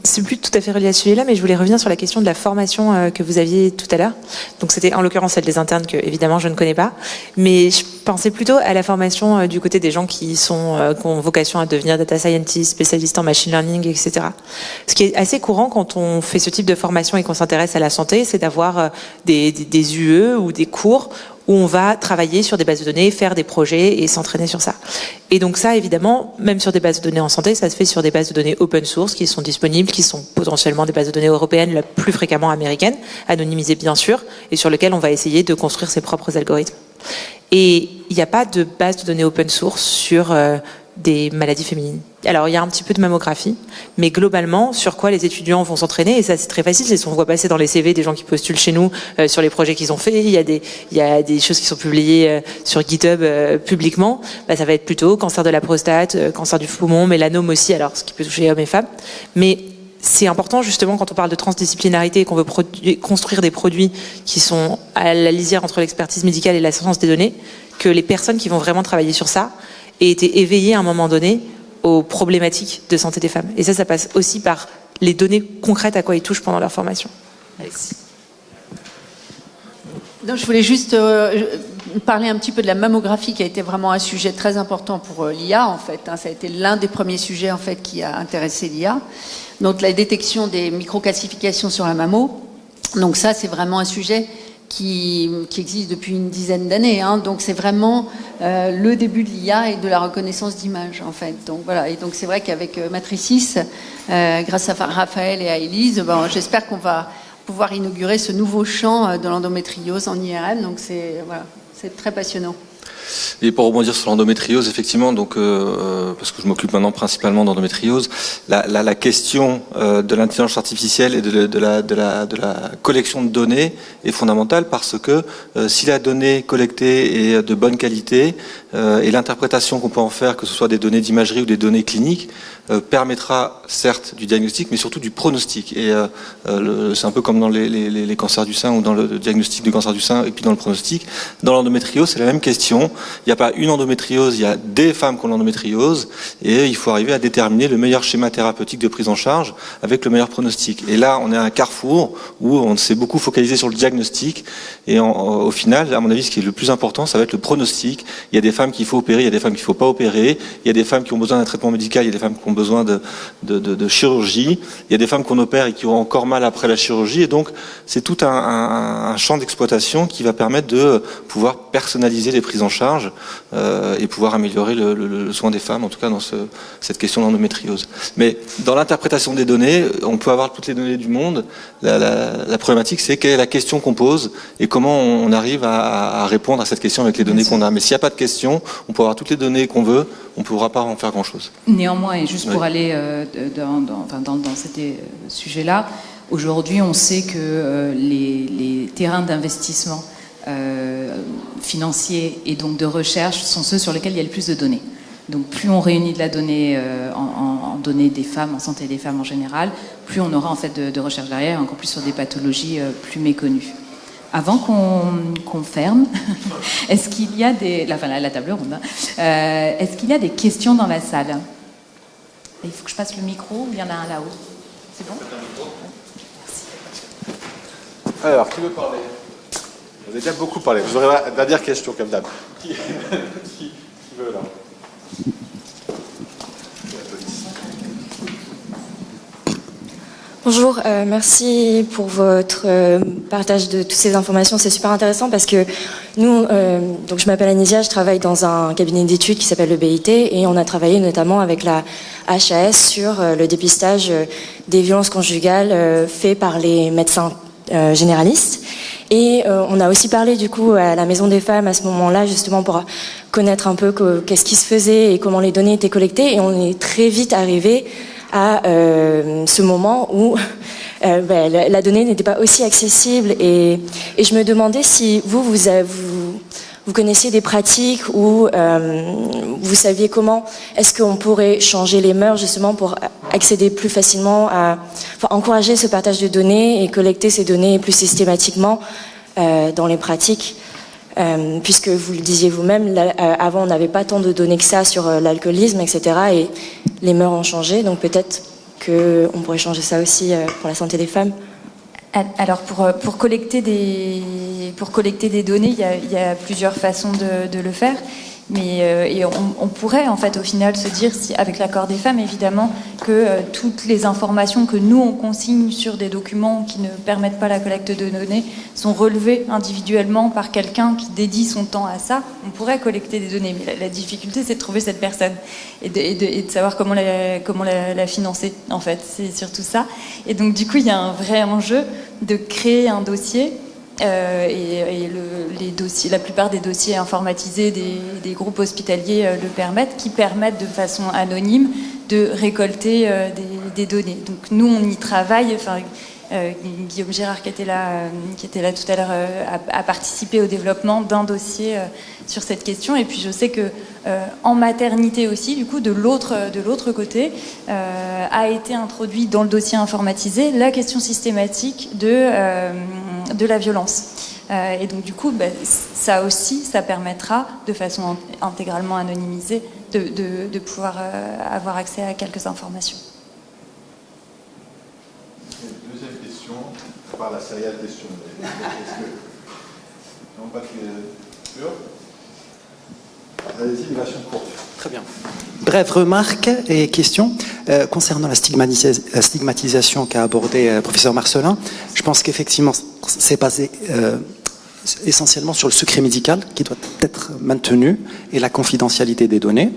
C'est plus tout à fait relié à ce sujet-là, mais je voulais revenir sur la question de la formation que vous aviez tout à l'heure. Donc c'était en l'occurrence celle des internes que évidemment je ne connais pas, mais je pensais plutôt à la formation du côté des gens qui ont vocation à devenir data scientists, spécialistes en machine learning, etc. Ce qui est assez courant quand on fait ce type de formation et qu'on s'intéresse à la santé, c'est d'avoir des UE ou des cours où on va travailler sur des bases de données, faire des projets et s'entraîner sur ça. Et donc ça, évidemment, même sur des bases de données en santé, ça se fait sur des bases de données open source qui sont disponibles, qui sont potentiellement des bases de données européennes, la plus fréquemment américaines, anonymisées bien sûr, et sur lesquelles on va essayer de construire ses propres algorithmes. Et il n'y a pas de base de données open source sur des maladies féminines. Alors, il y a un petit peu de mammographie, mais globalement, sur quoi les étudiants vont s'entraîner, et ça c'est très facile, c'est ce qu'on voit passer dans les CV des gens qui postulent chez nous sur les projets qu'ils ont fait, il y a des choses qui sont publiées sur GitHub publiquement, ça va être plutôt cancer de la prostate, cancer du poumon, mélanome aussi, alors ce qui peut toucher hommes et femmes, mais c'est important justement quand on parle de transdisciplinarité et qu'on veut construire des produits qui sont à la lisière entre l'expertise médicale et la science des données, que les personnes qui vont vraiment travailler sur ça aient été éveillées à un moment donné aux problématiques de santé des femmes. Et ça passe aussi par les données concrètes à quoi ils touchent pendant leur formation. Alexis. Donc, je voulais juste parler un petit peu de la mammographie qui a été vraiment un sujet très important pour l'IA en fait. Ça a été l'un des premiers sujets en fait qui a intéressé l'IA. Donc la détection des microcalcifications sur la mammo. Donc ça c'est vraiment un sujet qui existe depuis une dizaine d'années. Donc c'est vraiment le début de l'IA et de la reconnaissance d'images en fait. Donc voilà. Et donc c'est vrai qu'avec Matricis, grâce à Raphaël et à Élise, j'espère qu'on va pouvoir inaugurer ce nouveau champ de l'endométriose en IRM. Donc c'est très passionnant. Et pour rebondir sur l'endométriose, effectivement, donc parce que je m'occupe maintenant principalement d'endométriose, la question de l'intelligence artificielle et de la collection de données est fondamentale parce que si la donnée collectée est de bonne qualité et l'interprétation qu'on peut en faire, que ce soit des données d'imagerie ou des données cliniques, permettra certes du diagnostic, mais surtout du pronostic. Et c'est un peu comme dans les cancers du sein ou dans le diagnostic du cancer du sein et puis dans le pronostic. Dans l'endométriose, c'est la même question. Il n'y a pas une endométriose, il y a des femmes qui ont l'endométriose et il faut arriver à déterminer le meilleur schéma thérapeutique de prise en charge avec le meilleur pronostic. Et là, on est à un carrefour où on s'est beaucoup focalisé sur le diagnostic et au final, à mon avis, ce qui est le plus important, ça va être le pronostic. Il y a des femmes qu'il faut opérer, il y a des femmes qu'il ne faut pas opérer, il y a des femmes qui ont besoin d'un traitement médical, il y a des femmes qui ont besoin de chirurgie, il y a des femmes qu'on opère et qui ont encore mal après la chirurgie et donc c'est tout un champ d'exploitation qui va permettre de pouvoir personnaliser les prises en charge et pouvoir améliorer le soin des femmes, en tout cas dans cette question d'endométriose. Mais dans l'interprétation des données, on peut avoir toutes les données du monde. La problématique, c'est quelle est la question qu'on pose et comment on arrive à répondre à cette question avec les données qu'on a. Mais s'il n'y a pas de question, on peut avoir toutes les données qu'on veut, on ne pourra pas en faire grand-chose. Néanmoins, et juste pour aller dans ce sujet-là, aujourd'hui, on sait que les terrains d'investissement financiers et donc de recherche sont ceux sur lesquels il y a le plus de données. Donc plus on réunit de la donnée en données des femmes, en santé des femmes en général, plus on aura en fait de recherche derrière, encore plus sur des pathologies plus méconnues. avant qu'on ferme, est-ce qu'il y a la table ronde, est-ce qu'il y a des questions dans la salle? Il faut que je passe le micro, ou il y en a un là-haut. C'est bon? Merci. Alors, qui veut parler? Vous avez déjà beaucoup parlé. Vous aurez la dernière question, comme d'hab. Qui veut, là? Bonjour, merci pour votre partage de toutes ces informations. C'est super intéressant parce que nous, donc je m'appelle Anésia, je travaille dans un cabinet d'études qui s'appelle le BIT et on a travaillé notamment avec la HAS sur le dépistage des violences conjugales fait par les médecins généralistes. Et on a aussi parlé du coup à la Maison des Femmes à ce moment-là, justement pour connaître un peu qu'est-ce qui se faisait et comment les données étaient collectées. Et on est très vite arrivé à ce moment où la donnée n'était pas aussi accessible. Et je me demandais si vous connaissiez des pratiques où vous saviez comment est-ce qu'on pourrait changer les mœurs justement pour accéder plus facilement encourager ce partage de données et collecter ces données plus systématiquement dans les pratiques. Puisque vous le disiez vous-même, avant on n'avait pas tant de données que ça sur l'alcoolisme, etc. Et les mœurs ont changé, donc peut-être qu'on pourrait changer ça aussi pour la santé des femmes. Alors pour collecter des données, il y a plusieurs façons de le faire. Mais et on pourrait en fait au final se dire, si, avec l'accord des femmes évidemment, que toutes les informations que nous on consigne sur des documents qui ne permettent pas la collecte de données sont relevées individuellement par quelqu'un qui dédie son temps à ça. On pourrait collecter des données, mais la difficulté c'est de trouver cette personne et de savoir comment la financer en fait. C'est surtout ça. Et donc du coup il y a un vrai enjeu de créer un dossier. Les dossiers, la plupart des dossiers informatisés des groupes hospitaliers le permettent, qui permettent de façon anonyme de récolter des données. Donc nous on y travaille. Enfin, Guillaume Gérard qui était là tout à l'heure a participé au développement d'un dossier sur cette question. Et puis je sais que en maternité aussi, du coup de l'autre côté, a été introduit dans le dossier informatisé la question systématique de la violence. Et donc du coup, ça aussi, ça permettra de façon intégralement anonymisée de pouvoir avoir accès à quelques informations. Deuxième question, à part la série de questions. Non, pas que... Allez-y, une version courte. Très bien. Bref, remarque et question concernant la stigmatisation qu'a abordé le professeur Marcelin. Je pense qu'effectivement, c'est basé essentiellement sur le secret médical qui doit être maintenu et la confidentialité des données.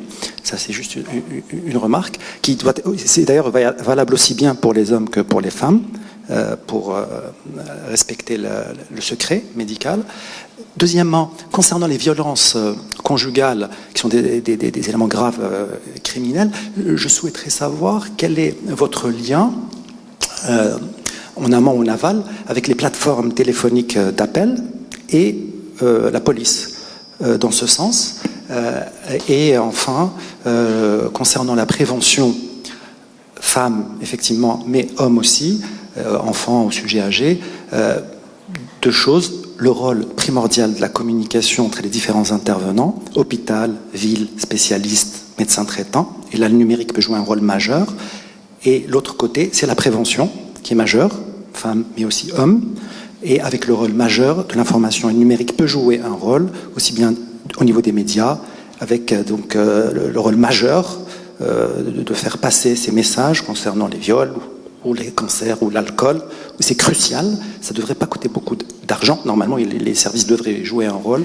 Ça, c'est juste une remarque qui doit. C'est d'ailleurs valable aussi bien pour les hommes que pour les femmes, pour respecter le secret médical. Deuxièmement, concernant les violences conjugales, qui sont des éléments graves criminels, je souhaiterais savoir quel est votre lien, en amont ou en aval, avec les plateformes téléphoniques d'appel et la police dans ce sens. Et enfin, concernant la prévention, femmes effectivement, mais hommes aussi, enfants ou sujets âgés, deux choses. Le rôle primordial de la communication entre les différents intervenants, hôpital, ville, spécialistes, médecins traitants, et là le numérique peut jouer un rôle majeur. Et l'autre côté, c'est la prévention, qui est majeure, femmes mais aussi hommes, et avec le rôle majeur de l'information. Et le numérique peut jouer un rôle, aussi bien au niveau des médias, avec donc le rôle majeur de faire passer ces messages concernant les viols, ou les cancers, ou l'alcool, où c'est crucial, ça ne devrait pas coûter beaucoup d'argent, normalement les services devraient jouer un rôle.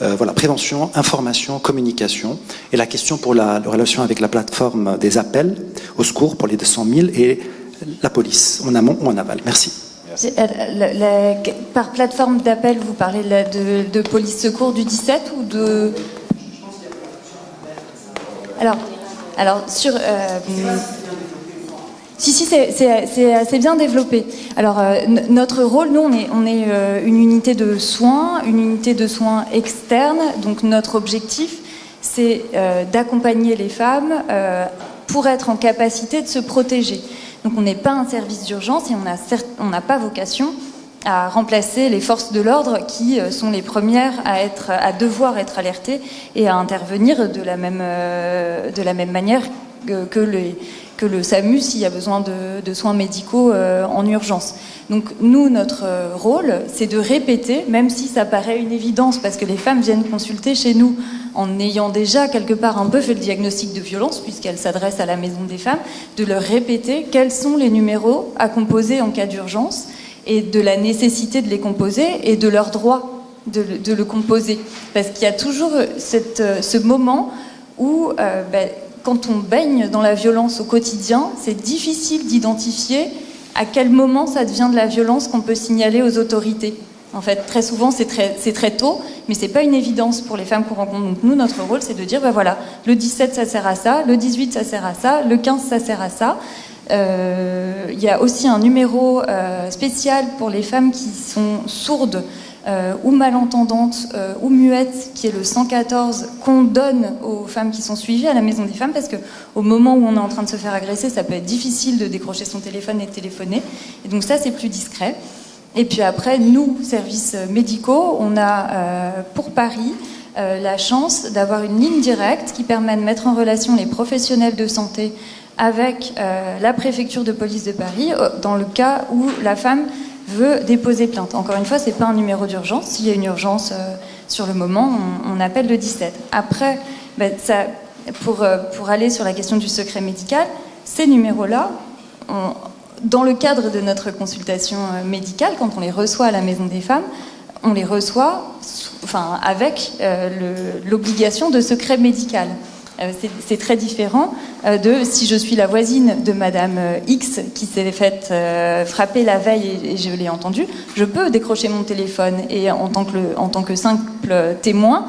Voilà, prévention, information, communication, et la question pour la relation avec la plateforme des appels au secours pour les 200 000 et la police, en amont ou en aval. Merci. Par plateforme d'appel, vous parlez de police secours du 17 ou de... Alors sur... Si, c'est assez bien développé. Alors, notre rôle, nous, on est une unité de soins externe. Donc, notre objectif, c'est d'accompagner les femmes pour être en capacité de se protéger. Donc, on n'est pas un service d'urgence et on n'a pas vocation à remplacer les forces de l'ordre qui sont les premières à devoir être alertées et à intervenir de la même manière que le SAMU s'il y a besoin de soins médicaux en urgence. Donc nous, notre rôle, c'est de répéter, même si ça paraît une évidence, parce que les femmes viennent consulter chez nous en ayant déjà quelque part un peu fait le diagnostic de violence, puisqu'elles s'adressent à la maison des femmes, de leur répéter quels sont les numéros à composer en cas d'urgence, et de la nécessité de les composer, et de leur droit de le composer. Parce qu'il y a toujours ce moment où... quand on baigne dans la violence au quotidien, c'est difficile d'identifier à quel moment ça devient de la violence qu'on peut signaler aux autorités. En fait, très souvent, c'est très tôt, mais c'est pas une évidence pour les femmes qu'on rencontre. Donc nous, notre rôle, c'est de dire, voilà, le 17, ça sert à ça, le 18, ça sert à ça, le 15, ça sert à ça. Il y a aussi un numéro spécial pour les femmes qui sont sourdes, ou malentendantes ou muettes, qui est le 114, qu'on donne aux femmes qui sont suivies à la maison des femmes, parce qu'au moment où on est en train de se faire agresser, ça peut être difficile de décrocher son téléphone et de téléphoner. Et donc ça, c'est plus discret. Et puis après, nous, services médicaux, on a pour Paris la chance d'avoir une ligne directe qui permet de mettre en relation les professionnels de santé avec la préfecture de police de Paris, dans le cas où la femme veut déposer plainte. Encore une fois, c'est pas un numéro d'urgence. S'il y a une urgence sur le moment, on appelle le 17. Après, pour aller sur la question du secret médical, ces numéros-là, dans le cadre de notre consultation médicale, quand on les reçoit à la Maison des Femmes, on les reçoit avec l'obligation de secret médical. C'est très différent de si je suis la voisine de Madame X qui s'est faite frapper la veille et je l'ai entendu, je peux décrocher mon téléphone et en tant que simple témoin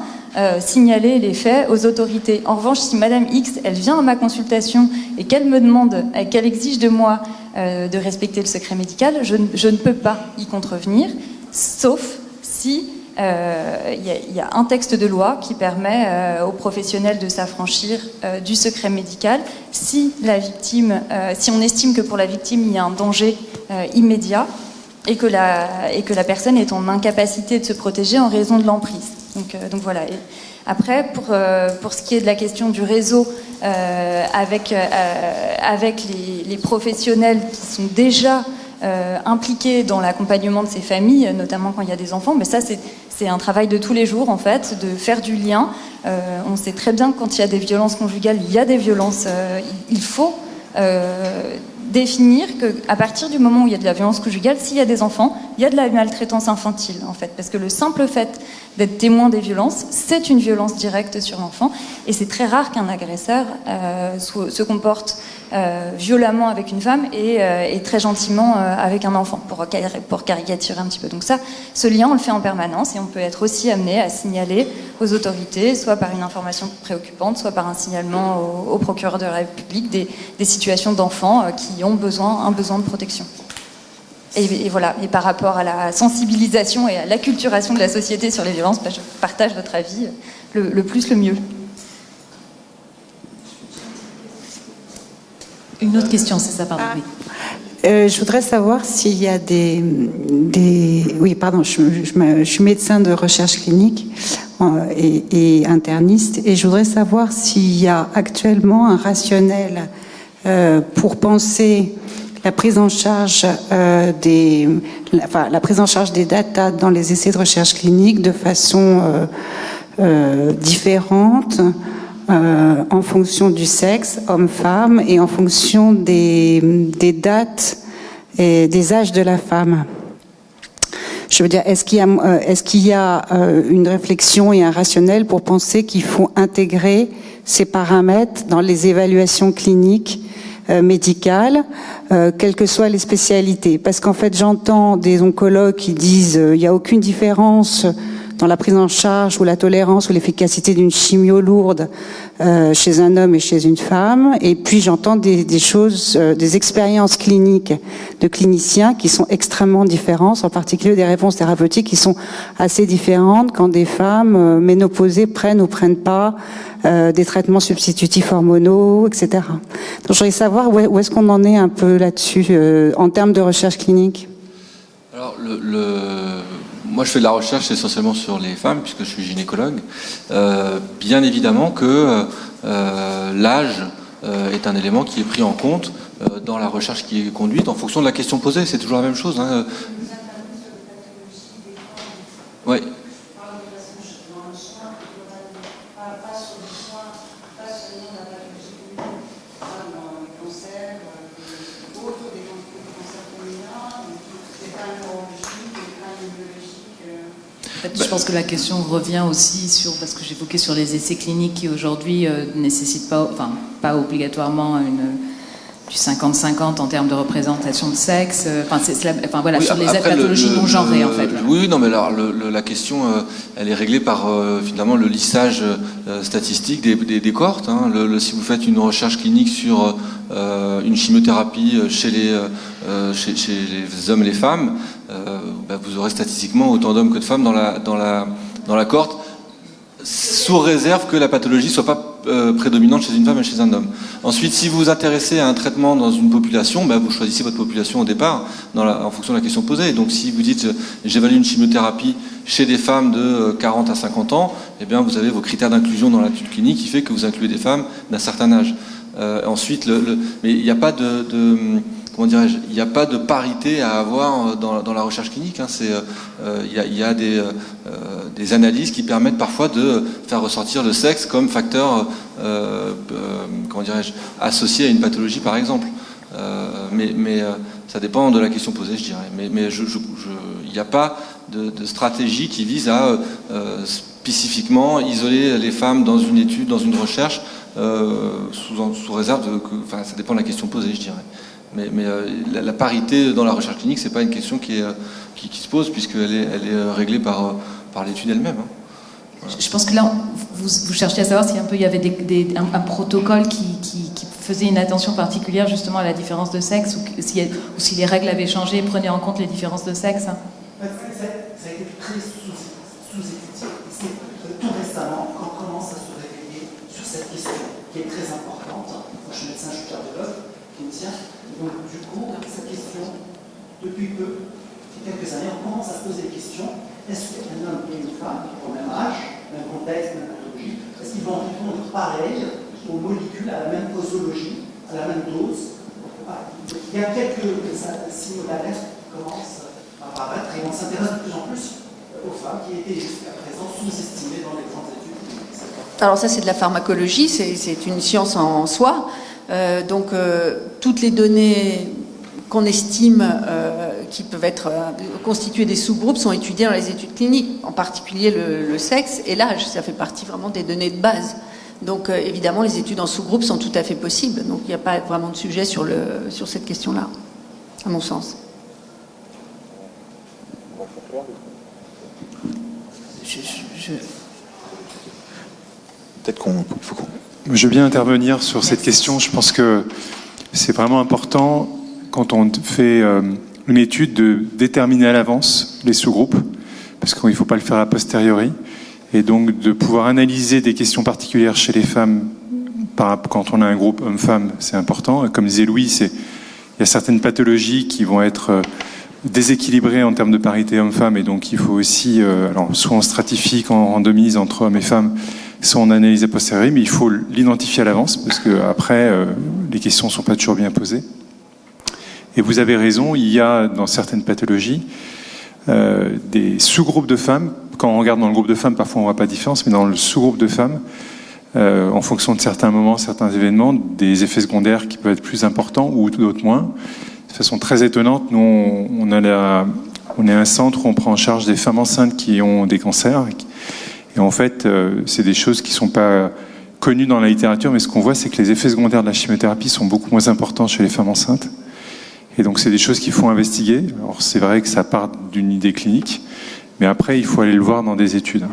signaler les faits aux autorités. En revanche, si Madame X, elle vient à ma consultation et qu'elle me demande, qu'elle exige de moi de respecter le secret médical, je ne peux pas y contrevenir, sauf si il y a un texte de loi qui permet aux professionnels de s'affranchir du secret médical si on estime que pour la victime il y a un danger immédiat et que la personne est en incapacité de se protéger en raison de l'emprise. Donc voilà. Et après, pour ce qui est de la question du réseau avec les professionnels qui sont déjà impliqués dans l'accompagnement de ces familles, notamment quand il y a des enfants, mais ça c'est un travail de tous les jours en fait, de faire du lien. On sait très bien que quand il y a des violences conjugales, il y a des violences. Il faut définir qu'à partir du moment où il y a de la violence conjugale, s'il y a des enfants, il y a de la maltraitance infantile en fait, parce que le simple fait d'être témoin des violences, c'est une violence directe sur l'enfant, et c'est très rare qu'un agresseur se comporte violemment avec une femme et très gentiment avec un enfant, pour caricaturer un petit peu. Donc ça, ce lien, on le fait en permanence, et on peut être aussi amené à signaler aux autorités, soit par une information préoccupante, soit par un signalement au procureur de la République des situations d'enfants qui ont un besoin de protection. Et voilà, et par rapport à la sensibilisation et à l'acculturation de la société sur les violences, je partage votre avis, le plus, le mieux. Une autre question, c'est ça, pardon. Oui. Je voudrais savoir s'il y a Oui, pardon, je suis médecin de recherche clinique et interniste, et je voudrais savoir s'il y a actuellement un rationnel pour penser la prise en charge des datas dans les essais de recherche clinique de façon différente en fonction du sexe, homme-femme, et en fonction des dates et des âges de la femme. Je veux dire, est-ce qu'il y a une réflexion et un rationnel pour penser qu'il faut intégrer ces paramètres dans les évaluations cliniques médicales, quelles que soient les spécialités? Parce qu'en fait, j'entends des oncologues qui disent il n'y a aucune différence dans la prise en charge ou la tolérance ou l'efficacité d'une chimio lourde chez un homme et chez une femme. Et puis j'entends des choses, des expériences cliniques de cliniciens qui sont extrêmement différentes, en particulier des réponses thérapeutiques qui sont assez différentes quand des femmes ménopausées prennent ou prennent pas des traitements substitutifs hormonaux, etc. Donc je voudrais savoir où est-ce qu'on en est un peu là-dessus en termes de recherche clinique. Alors, moi, je fais de la recherche essentiellement sur les femmes, puisque je suis gynécologue. Bien évidemment que l'âge est un élément qui est pris en compte dans la recherche qui est conduite en fonction de la question posée. C'est toujours la même chose. Hein. Oui. En fait, je pense que la question revient aussi sur, parce que j'évoquais sur les essais cliniques qui aujourd'hui nécessitent pas obligatoirement du 50-50 en termes de représentation de sexe, voilà, oui, sur les pathologies non genrées en fait. Oui, non, mais alors la question, elle est réglée par finalement le lissage statistique des cohortes. Hein. Si vous faites une recherche clinique sur une chimiothérapie chez les hommes et les femmes, vous aurez statistiquement autant d'hommes que de femmes dans la cohorte, sous réserve que la pathologie soit pas prédominante chez une femme et chez un homme. Ensuite, si vous vous intéressez à un traitement dans une population, vous choisissez votre population au départ en fonction de la question posée. Et donc, si vous dites j'évalue une chimiothérapie chez des femmes de 40 à 50 ans, eh bien, vous avez vos critères d'inclusion dans l'étude clinique qui fait que vous incluez des femmes d'un certain âge. Ensuite, mais il n'y a pas comment dirais-je, il n'y a pas de parité à avoir dans la recherche clinique. Hein. Il y a des analyses qui permettent parfois de faire ressortir le sexe comme facteur, comment dirais-je, associé à une pathologie, par exemple. Mais ça dépend de la question posée, je dirais. Mais il n'y a pas de stratégie qui vise à spécifiquement isoler les femmes dans une étude, dans une recherche, sous réserve ça dépend de la question posée, je dirais. Mais la parité dans la recherche clinique, c'est pas une question qui se pose, puisqu'elle est réglée par l'étude elle-même. Hein. Voilà. Je pense que là, vous cherchez à savoir si il y avait un protocole qui faisait une attention particulière justement à la différence de sexe, ou si les règles avaient changé et prenaient en compte les différences de sexe. Hein. Ça a été très sous-étudié. C'est tout récemment qu'on commence à se réveiller sur cette question qui est très importante. Moi, je suis médecin, je suis cardiologue, clinicien. Donc, du coup, cette question, depuis quelques années, on commence à se poser des questions. Est-ce qu'un homme et une femme, au même âge, même contexte, même pathologie, est-ce qu'ils vont répondre pareil aux molécules, à la même posologie, à la même dose? Il y a quelques signaux d'alerte qui commencent à apparaître et on s'intéresse de plus en plus aux femmes qui étaient jusqu'à présent sous-estimées dans les grandes études. Alors ça, c'est de la pharmacologie, c'est une science en soi. Donc toutes les données qu'on estime qui peuvent être constituées des sous-groupes sont étudiées dans les études cliniques, en particulier le sexe et l'âge. Ça fait partie vraiment des données de base. Donc évidemment, les études en sous-groupe sont tout à fait possibles. Donc il n'y a pas vraiment de sujet sur cette question-là, à mon sens. Peut-être qu'on... Je veux bien intervenir sur cette question. Je pense que c'est vraiment important, quand on fait une étude, de déterminer à l'avance les sous-groupes, parce qu'il ne faut pas le faire a posteriori, et donc de pouvoir analyser des questions particulières chez les femmes. Quand on a un groupe homme-femme, c'est important. Comme disait Louis, il y a certaines pathologies qui vont être déséquilibrées en termes de parité homme-femme, et donc il faut aussi, soit on stratifie quand on randomise entre hommes et femmes, soit on analyse a posteriori, mais il faut l'identifier à l'avance, parce que après, les questions ne sont pas toujours bien posées. Et vous avez raison, il y a dans certaines pathologies des sous-groupes de femmes. Quand on regarde dans le groupe de femmes, parfois on ne voit pas de différence, mais dans le sous-groupe de femmes, en fonction de certains moments, certains événements, des effets secondaires qui peuvent être plus importants ou d'autres moins. De façon très étonnante, nous, on est un centre où on prend en charge des femmes enceintes qui ont des cancers. Et en fait, c'est des choses qui ne sont pas connues dans la littérature, mais ce qu'on voit, c'est que les effets secondaires de la chimiothérapie sont beaucoup moins importants chez les femmes enceintes. Et donc, c'est des choses qu'il faut investiguer. Alors, c'est vrai que ça part d'une idée clinique, mais après, il faut aller le voir dans des études.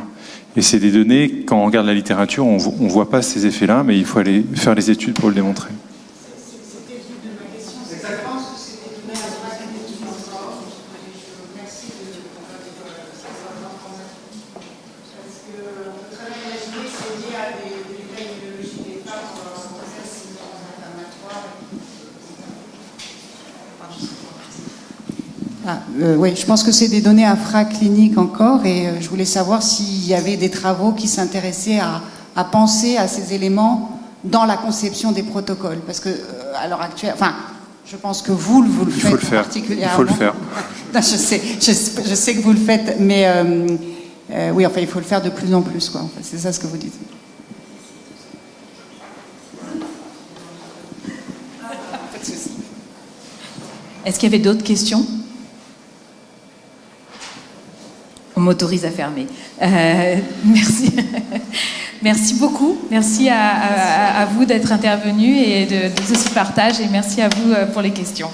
Et c'est des données, quand on regarde la littérature, on ne voit pas ces effets-là, mais il faut aller faire les études pour le démontrer. Oui, je pense que c'est des données infracliniques encore, et je voulais savoir s'il y avait des travaux qui s'intéressaient à penser à ces éléments dans la conception des protocoles, parce que à l'heure actuelle, enfin, je pense que vous le faites particulièrement. Il faut le faire. Non, je sais que vous le faites, mais oui, enfin, il faut le faire de plus en plus, quoi. Enfin, c'est ça ce que vous dites. Pas de souci. Est-ce qu'il y avait d'autres questions? On m'autorise à fermer. Merci. Merci beaucoup. Merci à vous d'être intervenus et de ce partage. Et merci à vous pour les questions.